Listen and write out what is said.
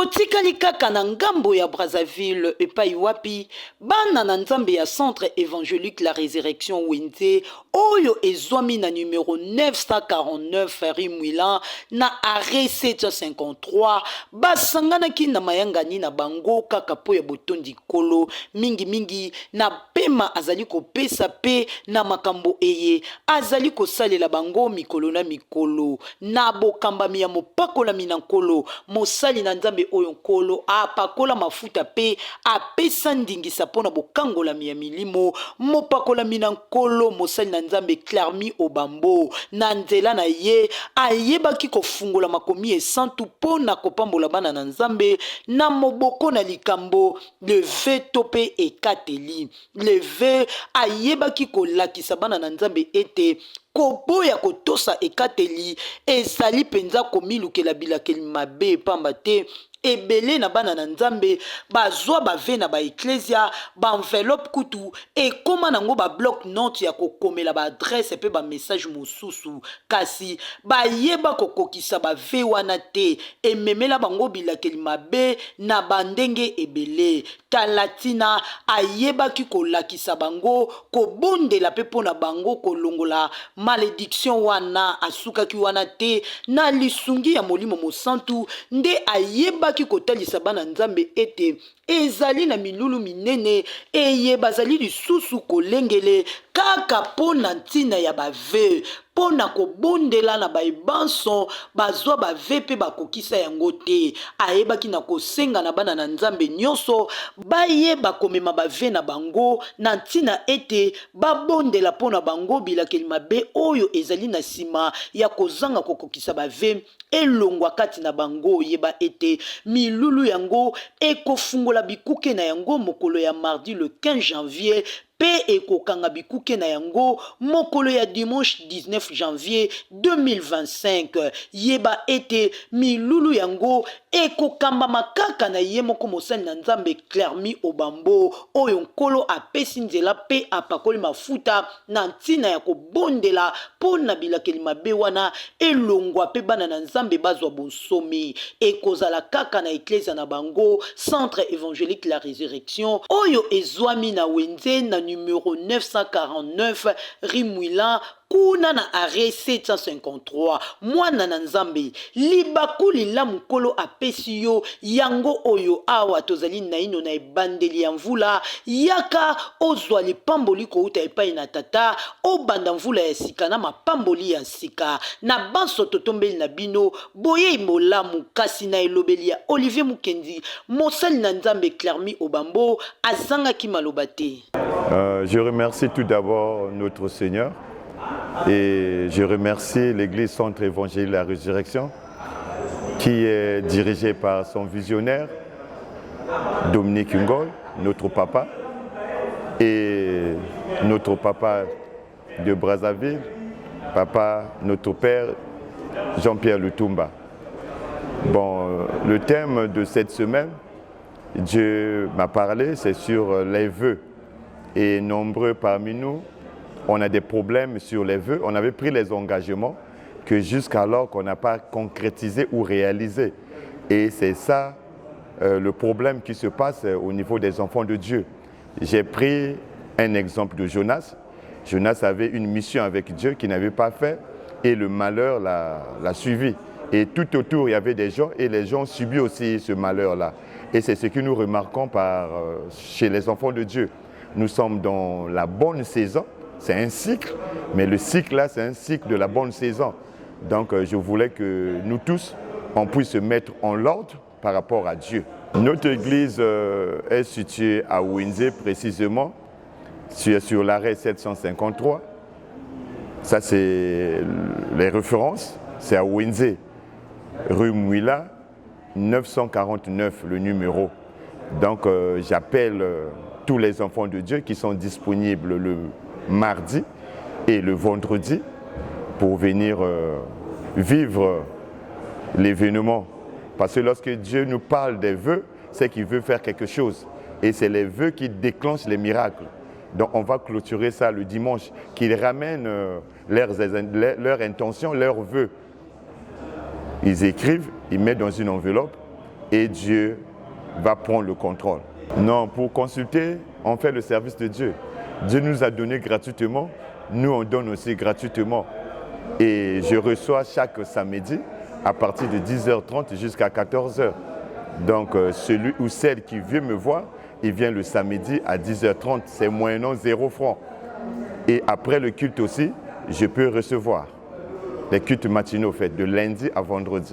totikali kaka na ngambo ya Brazzaville epai wapi bana na nzambe ya centre évangélique la résurrection wenze oyo ezwami na numéro 949 rue Mwilan na arrêt 753 basanganaki na mayangani na bango kaka po ya botondi kolo mingi na pema azali kopesa pe na makambo eye azali kosalela bango mikolo na mikolo na bokambami ya mopakolami na nkolo mosali na nzambe oyo nkolo apakola mafuta pe apesa ndingisa mpona bokangolami ya milimo mopakolami na nkolo mosali na nzambe Clarmi Obambo na nzela na ye ayebaki kofungola makomi esantu mpona kopambola bana na nzambe na moboko na likambo leve to pe ekateli leve ayebaki kolakisa bana na nzambe ete koboya kotosa ekateli ezali penza komilukela bilakeli mabe pamba te ebele na bana na nzambe bazwa bave na ba ecclesia ba enveloppe kutu ekoma nango ba bloc note ya kokomela ba adresse pe ba message mosusu kasi bayeba kokokisa bave wana te ememela bango bilakeli mabe na bandenge ebele talatina ayebaki kolakisa bango kobondela pe pona bango kolongola malédiction wana asukaki wana te na lisungi ya molimo mosantu nde ayebaki kotalisa bana nzambe ete ezali na milulu minene eye bazali lisusu kolengele kaka pona ntina ya bave pona kobondela na baebanso bazwa bave pe bakokisa yango te ayebaki na kosenga na bana na nzambe nyonso bayeba komema bave na bango na ntina ete babondela pona bango bilakeli mabe oyo ezali na nsima ya kozanga kokokisa bave elongwa kati na bango yeba ete milulu yango ekofungola bikuke na yango mokolo ya mardi le 15 janvier pe ekokanga bikuke na yango mokolo ya dimanche 19 janvier 2025 yeba ete milulu yango ekokamba makaka na ye moko mosani na nzambe Clarmi Obambo oyo nkolo apesi nzela pe apakoli mafuta na ntina ya kobondela pona bilakeli mabe wana elongwa pe bana na nzambe bazwa bonsomi ekozala kaka na eklezia na bango centre évangélique la résurrection oyo ezwami na wenze na numéro 949 rue Mwilan kuna na arrêt 753 mwana na nzambe libakuli la mukolo apesi yo yango oyo awa tozali na ino na ebandeli ya mvula yaka ozwa lipamboli kouta epai na tata obanda mvula ya sika na mapamboli ya sika na banso totombeli na bino boye molamu kasi na elobeli ya Olivier Mukendi mosali na nzambe Clarmi Obambo azangaki maloba te. Je remercie tout d'abord notre Seigneur et je remercie l'Église Centre Évangélique La Résurrection qui est dirigée par son visionnaire Dominique Ngol, notre papa, et notre papa de Brazzaville, notre père Jean-Pierre Lutumba. Bon, le thème de cette semaine, Dieu m'a parlé, c'est sur les vœux. Et nombreux parmi nous, on a des problèmes sur les vœux. On avait pris les engagements que jusqu'alors qu'on n'a pas concrétisé ou réalisé. Et c'est ça le problème qui se passe au niveau des enfants de Dieu. J'ai pris un exemple de Jonas. Jonas avait une mission avec Dieu qu'il n'avait pas fait et le malheur l'a suivi. Et tout autour, il y avait des gens et les gens ont subi aussi ce malheur-là. Et c'est ce que nous remarquons chez les enfants de Dieu. Nous sommes dans la bonne saison, c'est un cycle, mais le cycle là, c'est un cycle de la bonne saison. Donc je voulais que nous tous, on puisse se mettre en l'ordre par rapport à Dieu. Notre église est située à Wenze précisément, sur l'arrêt 753. Ça c'est les références, c'est à Wenze, rue Mwilan, 949 le numéro. Donc j'appelle tous les enfants de Dieu qui sont disponibles le mardi et le vendredi pour venir vivre l'événement. Parce que lorsque Dieu nous parle des vœux, c'est qu'il veut faire quelque chose. Et c'est les vœux qui déclenchent les miracles. Donc on va clôturer ça le dimanche, qu'ils ramènent leurs intentions, leurs vœux. Ils écrivent, ils mettent dans une enveloppe et Dieu va prendre le contrôle. Non, pour consulter, on fait le service de Dieu. Dieu nous a donné gratuitement, nous on donne aussi gratuitement. Et je reçois chaque samedi à partir de 10h30 jusqu'à 14h. Donc celui ou celle qui veut me voir, il vient le samedi à 10h30, c'est moyennant 0 francs. Et après le culte aussi, je peux recevoir les cultes matinaux faits de lundi à vendredi.